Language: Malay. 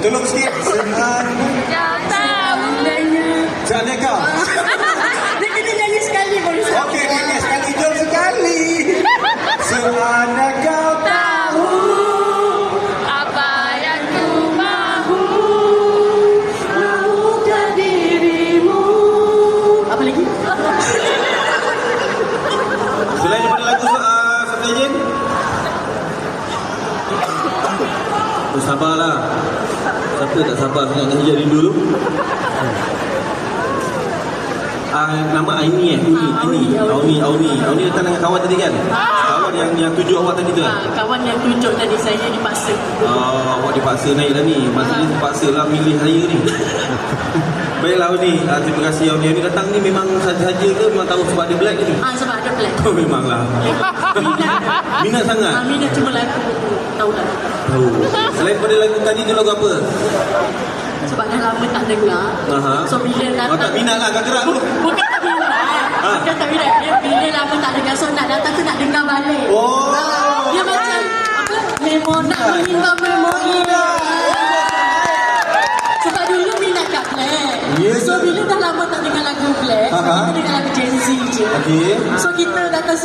Tolong sikit. Jangan kau. Dia kena nyanyi sekali baru saya. Okey, sekali jom sekali. Seandainya kau tahu Apa yang ku mahu, mahukah dirimu. Apa lagi? selain daripada lagu Satu Ejen. Sabarlah. Siapa tak sabar sangat nyanyi Rindu tu? Nama Aini Auni datang dengan kawan tadi kan? Kawan yang tunjuk awak tadi tu kan? Kawan yang tunjuk tadi saya dipaksa. Awak dipaksa naik dah ni. Maksudnya terpaksa lah milih saya ni. Baiklah Auni, terima kasih Auni. Auni datang ni memang saja-saja ke memang tahu sebab dia black ke ni? Sebab ada plan. Oh memanglah. Minat sangat? Minat cuma lagu. Tahu tak? Tahu. Selain pada lagu tadi tu lagu apa? Sebab dah lama tak dengar. So bila datang, tak minat lah, kau gerak tu. Bukan tak minat. Bukan tak minat. Dia bila lama tak dengar, so nak datang tu nak dengar balik. Dia macam apa? Nak mengimbang memori. Sebab dulu minat kat Black. So bila dah lama tak dengar lagu Black, kita dengar lagu Gen Z je. So kita datang